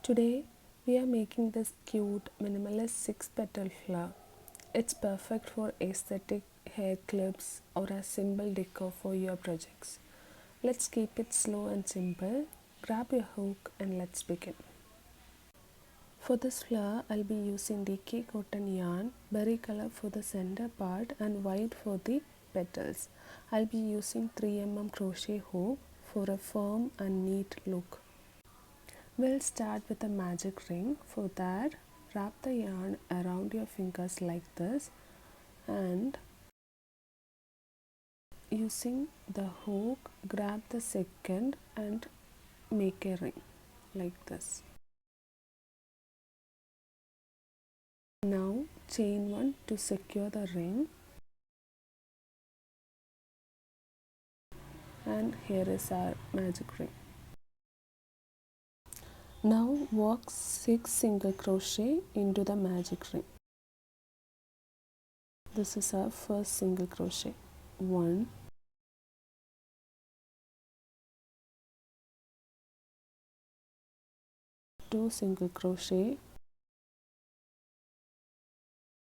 Today we are making this cute minimalist 6 petal flower. It's perfect for aesthetic hair clips or a simple decor for your projects. Let's keep it slow and simple. Grab your hook and let's begin. For this flower, I'll be using decor cotton yarn, berry color for the center part and white for the petals. I'll be using 3 mm crochet hook for a firm and neat look. We'll start with a magic ring. For that, wrap the yarn around your fingers like this and using the hook, grab the second and make a ring like this. Now chain one to secure the ring, and here is our magic ring. Now work 6 single crochet into the magic ring. This is our first single crochet. 1, 2 single crochet,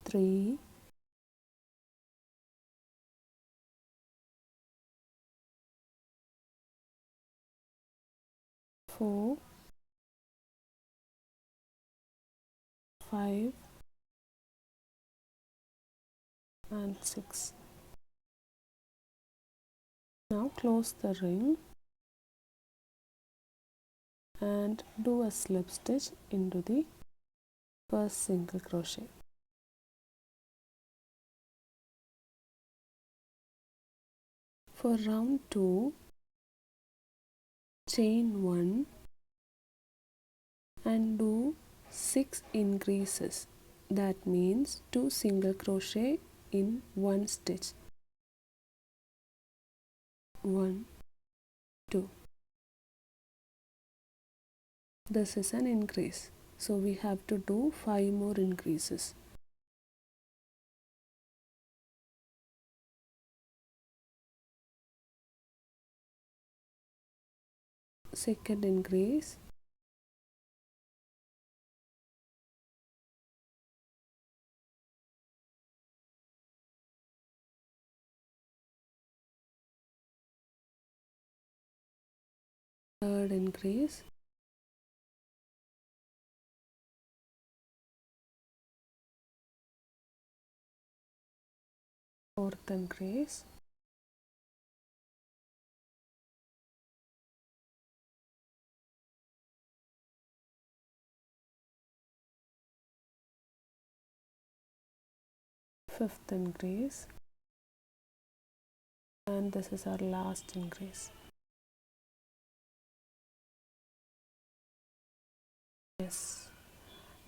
3, 4, 5 and 6. Now close the ring and do a slip stitch into the first single crochet. For round 2, chain 1 and do 6 increases. That means 2 single crochet in one stitch. 1, 2. This is an increase, so we have to do 5 more increases. Second increase, third increase, fourth increase, fifth increase, and this is our last increase. Yes.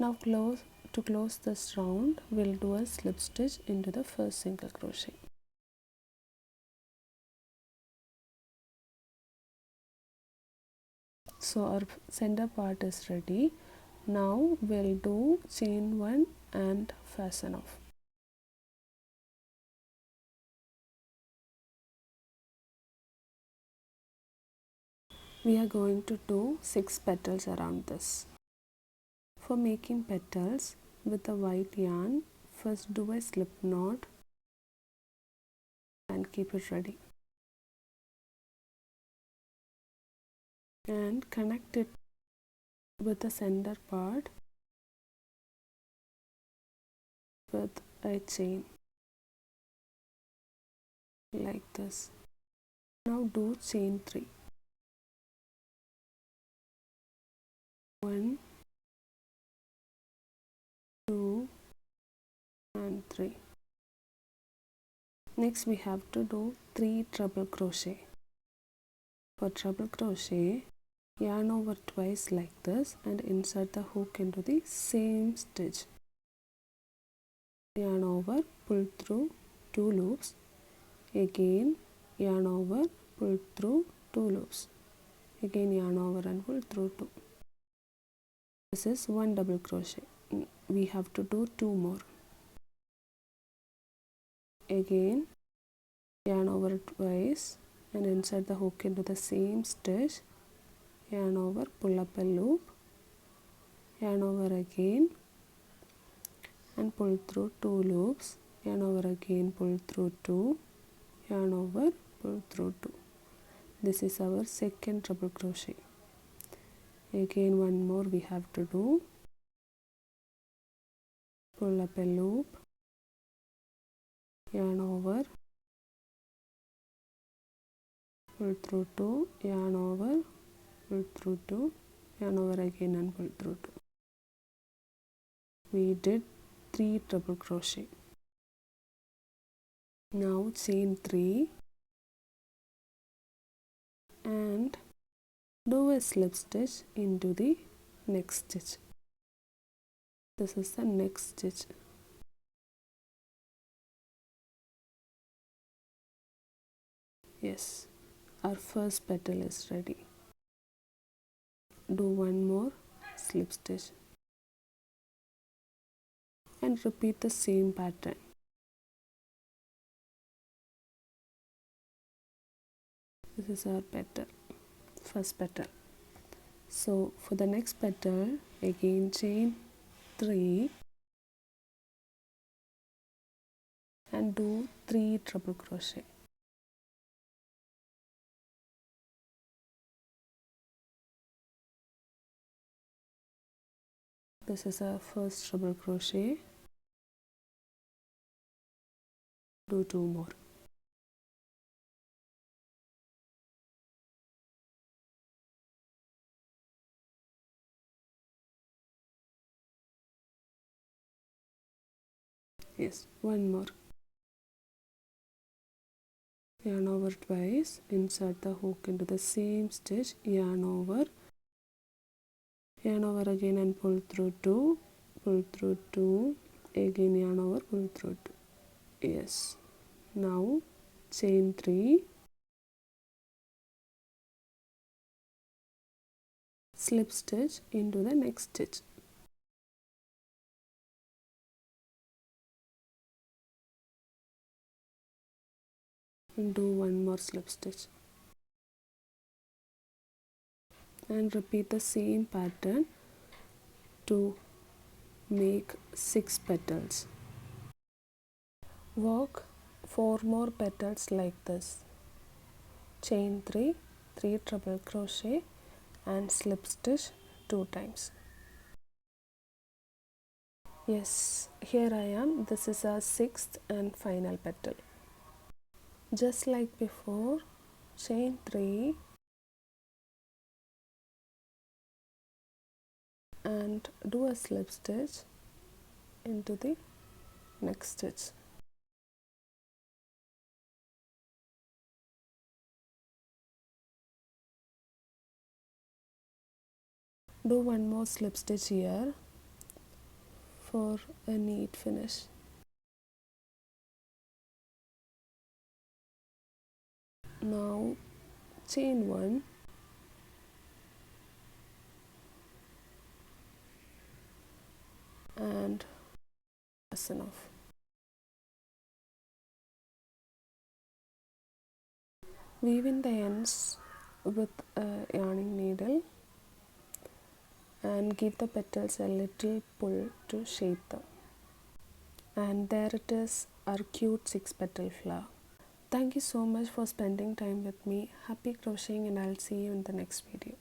Now to close this round, we'll do a slip stitch into the first single crochet. So our center part is ready. Now we'll do chain 1 and fasten off. We are going to do 6 petals around this. For making petals with the white yarn, first do a slip knot and keep it ready. And connect it with the center part with a chain like this. Now do chain 3. 1, 2 and 3. Next we have to do 3 treble crochet. For treble crochet, yarn over twice like this and insert the hook into the same stitch. Yarn over, pull through 2 loops. Again yarn over, pull through 2 loops. Again yarn over and pull through 2. This is 1 double crochet. We have to do 2 more. Again yarn over twice and insert the hook into the same stitch, yarn over, pull up a loop, yarn over again and pull through 2 loops, yarn over again, pull through 2, yarn over, pull through 2. This is our second treble crochet. Again one more we have to do. Pull up a loop, yarn over, pull through 2, yarn over, pull through 2, yarn over again and pull through 2. We did 3 treble crochet. Now chain 3 and do a slip stitch into the next stitch. This is the next stitch. Yes, our first petal is ready. Do one more slip stitch and repeat the same pattern. This is our petal, first petal. So for the next petal, again chain 3 and do 3 treble crochet. This is our first treble crochet. Do 2 more. Yes, one more. Yarn over twice, insert the hook into the same stitch, yarn over again and pull through 2, pull through 2, again yarn over, pull through 2. Yes, now chain 3, slip stitch into the next stitch. And do one more slip stitch and repeat the same pattern to make 6 petals. Work 4 more petals like this. Chain 3, 3 treble crochet and slip stitch 2 times. Yes, here I am. This is our 6th and final petal. Just like before, chain 3 and do a slip stitch into the next stitch. Do one more slip stitch here for a neat finish. Now chain 1 and that's enough. Weave in the ends with a yarning needle and give the petals a little pull to shape them. And there it is, our cute 6 petal flower. Thank you so much for spending time with me. Happy crocheting and I'll see you in the next video.